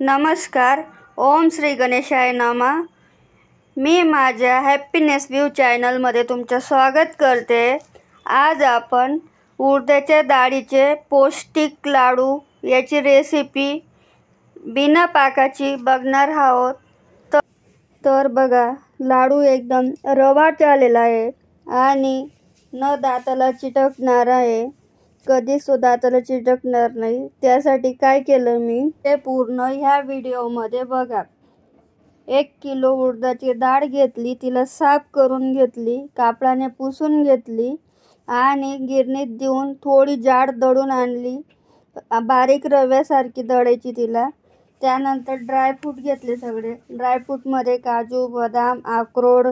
नमस्कार. ओम श्री गणेशाय नमः. मी माझ्या हॅपीनेस व्ह्यू चॅनलमध्ये तुमचं स्वागत करते. आज आपण उडदाच्या डाळीचे पौष्टिक लाडू याची रेसिपी बिना पाकाची बघणार आहोत. तर बघा, लाडू एकदम रवाट आलेला आहे आणि न दाताला चिटकणार आहे. कधीच तो दाताला चिटकणार नाही. त्यासाठी काय केलं मी ते पूर्ण ह्या व्हिडिओमध्ये बघा. 1 किलो उडदाची डाळ घेतली, तिला साफ करून घेतली, कापडाने पुसून घेतली आणि गिरणीत देऊन थोडी जाड दळून आणली. बारीक रव्यासारखी दळायची तिला. त्यानंतर ड्रायफ्रूट घेतले सगळे. ड्रायफ्रूटमध्ये काजू, बदाम, अक्रोड,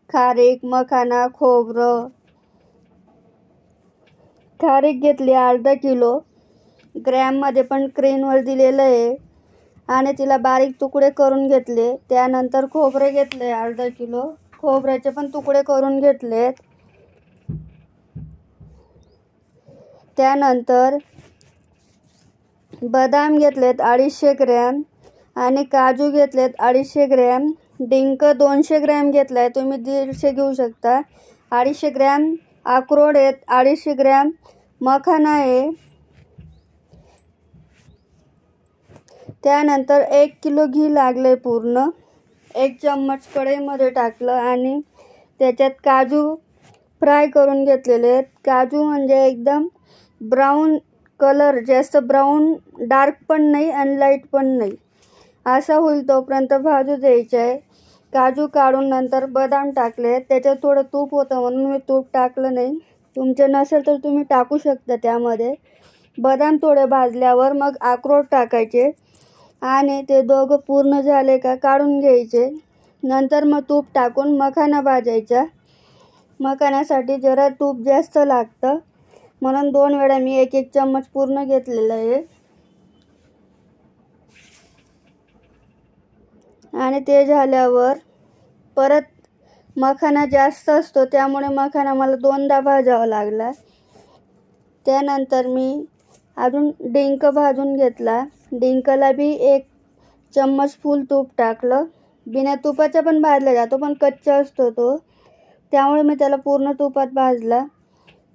खारीक, मखाना, खोबरं. खारीक घेतली अर्धा किलो. ग्रॅममध्ये पण स्क्रीनवर दिलेलं आहे. आणि तिला बारीक तुकडे करून घेतले. त्यानंतर खोबरे घेतले अर्धा किलो. खोबऱ्याचे पण तुकडे करून घेतलेत. त्यानंतर बदाम घेतलेत 250 ग्रॅम आणि काजू घेतलेत 250 ग्रॅम. डिंक 200 ग्रॅम घेतलाय, तुम्ही 150 घेऊ शकता. 250 ग्रॅम अक्रोड आहेत, 250 ग्रॅम मखाना आहे. त्यानंतर 1 किलो घी लागले पूर्ण. 1 चम्मच कढईमध्ये टाकलं आणि त्याच्यात काजू फ्राय करून घेतलेले आहेत. काजू म्हणजे एकदम ब्राऊन कलर, जास्त ब्राऊन डार्क पण नाही आणि लाईट पण नाही, असा होईल तोपर्यंत भाजू द्यायचे आहे. काजू काढून नंतर बदाम टाकले. त्याच्यात थोडं तूप होतं म्हणून मी तूप टाकलं नाही. तुमचे नसेल तर तुम्ही टाकू शकता त्यामध्ये. बदाम थोडे भाजल्यावर मग अक्रोड टाकायचे आणि ते दोघं पूर्ण झाले का काढून घ्यायचे. नंतर मग तूप टाकून मखाना भाजायचा. मखाण्यासाठी जरा तूप जास्त लागतं म्हणून 2 वेळा मी 1-1 चम्मच पूर्ण घेतलेलं आहे. आणि ते झाल्यावर परत मखाना जास्त असतो त्यामुळे मखाना मला 2दा भाजावा लागला. त्यानंतर मी अजून डिंक भाजून घेतला. डिंकला बी 1 चम्मच फुल तूप टाकलं. बिना तुपाचा पण भाजला जातो पण कच्चा असतो तो, त्यामुळे मी त्याला पूर्ण तुपात भाजला.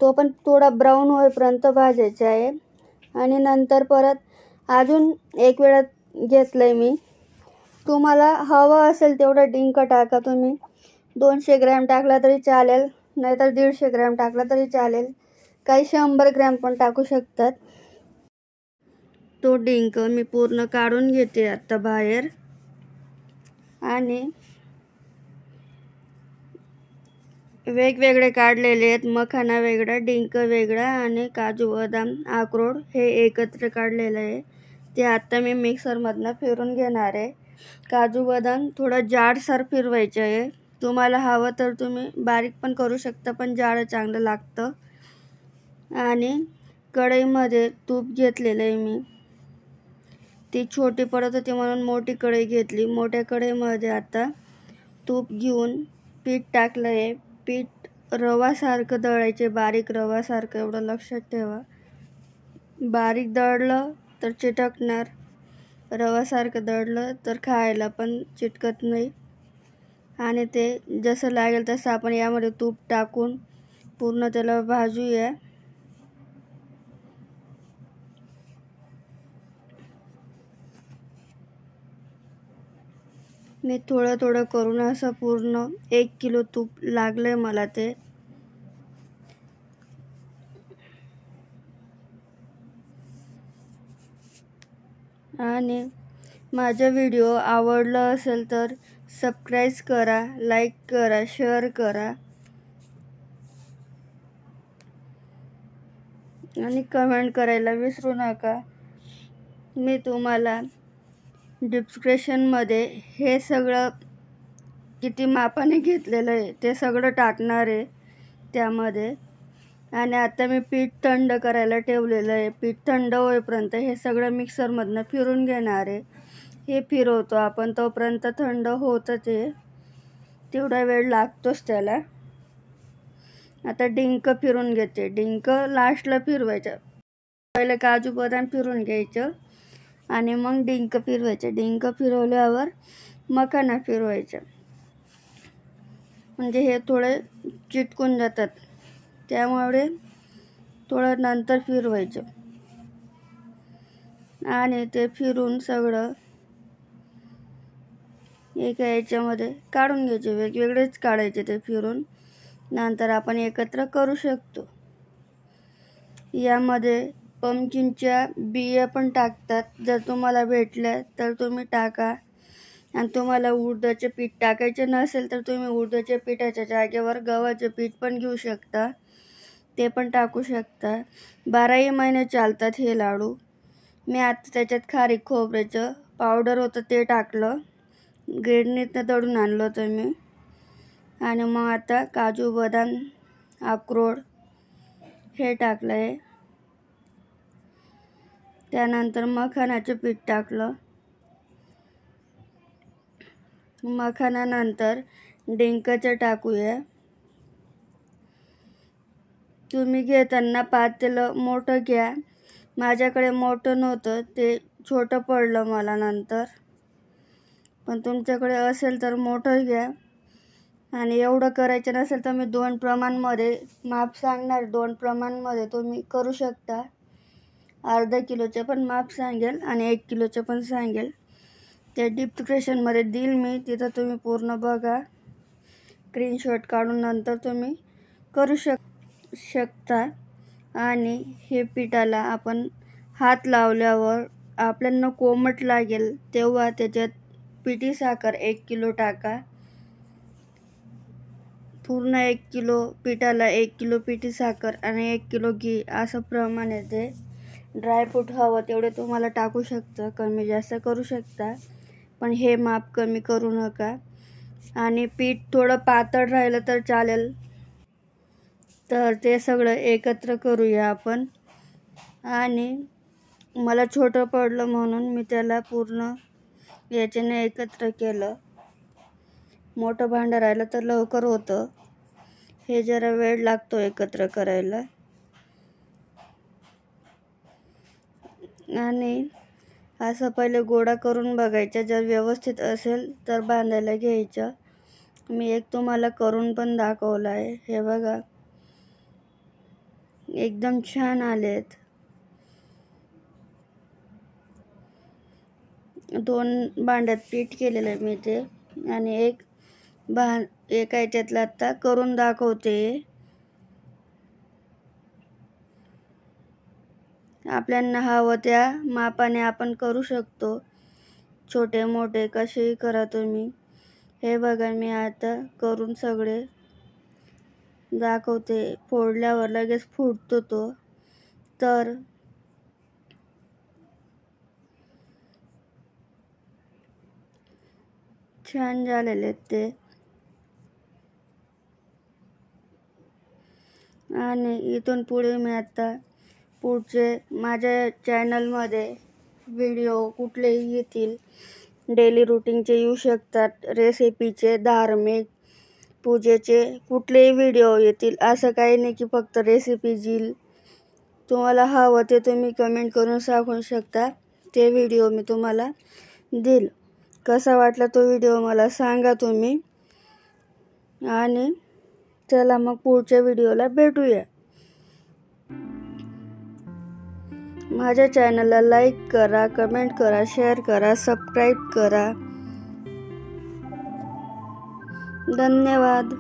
तो पण थोडा ब्राऊन होईपर्यंत भाजायचा आहे. आणि नंतर परत अजून 1 वेळा घेतलंय मी. तुम्हाला हवं असेल तेवढं डिंक टाका. तुम्ही 200 ग्रॅम टाकला तरी चालेल, नाहीतर 150 ग्रॅम टाकला तरी चालेल. काही 100 ग्रॅम पण टाकू शकतात. तो डिंक मी पूर्ण काढून घेते आता बाहेर. आणि वेगवेगळे काढलेले आहेत. मखाना वेगळा, डिंक वेगळा आणि काजू, बदाम, अक्रोड हे एकत्र काढलेलं आहे. ते आता मी मिक्सरमधनं फिरून घेणार आहे. काजू बदाम थोडं जाडसर फिरवायचं आहे. तुम्हाला हवं तर तुम्ही बारीक पण करू शकता, पण जाड चांगलं लागतं. आणि कढईमध्ये तूप घेतलेलं आहे मी. ती छोटी पडत होती म्हणून मोठी कढई घेतली. मोठ्या कढईमध्ये आता तूप घेऊन पीठ टाकलं आहे. पीठ रवासारखं दळायचे, बारीक रवासारखं, एवढं लक्षात ठेवा. बारीक दळलं तर चिटकणार, रवासारखं दळलं तर खायला पण चिटकत नाही. आणि ते जसं लागेल तसं आपण यामध्ये तूप टाकून पूर्ण त्याला भाजूया. मी थोडं थोडं करून असं पूर्ण 1 किलो तूप लागलंय मला ते. आणि माझा व्हिडिओ आवडला असेल तर सबस्क्राईब करा, लाईक करा, शेअर करा आणि कमेंट करायला विसरू नका. मी तुम्हाला डिस्क्रिप्शनमध्ये हे सगळं किती मापाने घेतलेलं आहे ते सगळं टाकणार आहे त्यामध्ये. आणि आता मी पीठ थंड करायला ठेवलेलं आहे. पीठ थंड होईपर्यंत हे सगळं मिक्सरमधनं फिरून घेणार आहे. हे फिरवतो आपण तोपर्यंत थंड होतं ते, तेवढा वेळ लागतोच त्याला. आता डिंक फिरून घेते. डिंक लास्टला फिरवायचं. पहिले काजू बदाम फिरून घ्यायचं आणि मग डिंक फिरवायचे. डिंक फिरवल्यावर मखाना फिरवायचा. म्हणजे हे थोडे चिटकून जातात, त्यामुळे थोडं नंतर फिरवायचं आणि ते फिरून सगळं एका याच्यामध्ये काढून घ्यायचे. वेगवेगळेच काढायचे ते फिरून. नंतर आपण एकत्र करू शकतो. यामध्ये पंपकिनच्या बिया पण टाकतात. जर तुम्हाला भेटल्या तर तुम्ही टाका. आणि तुम्हाला उडदाचे पीठ टाकायचे नसेल तर तुम्ही उडदाच्या पिठाच्या जागेवर गव्हाचे पीठ पण घेऊ शकता, ते पण टाकू शकता. 12ही महिने चालतात हे लाडू. मी आता त्याच्यात खारीक खोबऱ्याचं पावडर होतं ते टाकलं. गिरणीतनं दळून आणलं होतं मी. आणि मग आता काजू, बदाम, अक्रोड हे टाकलं आहे. त्यानंतर मखानाचं पीठ टाकलं. मखानानंतर डिंकाचं टाकूया. तुम्ही घेताना पातेलं मोठं घ्या. माझ्याकडे मोठं नव्हतं, ते छोटं पडलं मला नंतर. पण तुमच्याकडे असेल तर मोठं घ्या. आणि एवढं करायचं नसेल तर मी 2 प्रमाणमध्ये माप सांगणार. 2 प्रमाणमध्ये तुम्ही करू शकता. अर्धा किलोचं पण माप सांगेल आणि 1 किलोचं पण सांगेल. ते डिस्क्रिप्शनमध्ये देईल मी, तिथं तुम्ही पूर्ण बघा. स्क्रीनशॉट काढून नंतर तुम्ही करू शकता. आणि हे पिठाला आपण हात लावल्यावर आपल्याला कोमट लागेल तेव्हा त्याच्यात पिठी साखर 1 किलो टाका. पूर्ण 1 किलो पिठाला 1 किलो पिठी साखर आणि 1 किलो घी असं प्रमाण येते. ड्रायफ्रूट हवं तेवढे तुम्हाला टाकू शकता, कमी जास्त करू शकता, पण हे माप कमी करू नका. आणि पीठ थोडं पातळ राहिलं तर चालेल. तर ते सगळं एकत्र करूया आपण. आणि मला छोटं पडलं म्हणून मी त्याला पूर्ण याच्याने एकत्र केलं. मोठं भांडं राहिलं तर लवकर होतं. हे जरा वेळ लागतो एकत्र करायला. आणि असं पहिले गोळा करून बघायचा. जर व्यवस्थित असेल तर बांधायला घ्यायचं. मी एक तुम्हाला करून पण दाखवलं आहे. हे बघा, एकदम छान आलेत. 2 भांड्यात पीठ केलेलं आहे मी ते. आणि एका याच्यातलं आता करून दाखवते. आपल्याला हवं त्या मापाने आपण करू शकतो. छोटे मोठे कसेही करा तुम्ही. हे बघा, मी आता करून सगळे दाखवते. फोडल्यावर लगेच फुटतो तो. तर छान झालेले ते. आणि इथून पुढे मी आता पुढचे माझ्या चॅनलमध्ये व्हिडिओ कुठलेही येतील. डेली रुटीनचे येऊ शकतात, रेसिपीचे, धार्मिक, पूजेचे, कुठलेही व्हिडिओ येतील. असं काही नाही की फक्त रेसिपीज येईल. तुम्हाला हवं ते तुम्ही कमेंट करून सांगू शकता. ते व्हिडिओ मी तुम्हाला देईल. कसा वाटला तो व्हिडिओ मला सांगा तुम्ही. आणि चला मग पुढच्या व्हिडिओला भेटूया. माझ्या चॅनलला लाईक करा, कमेंट करा, शेअर करा, सबस्क्राईब करा. धन्यवाद.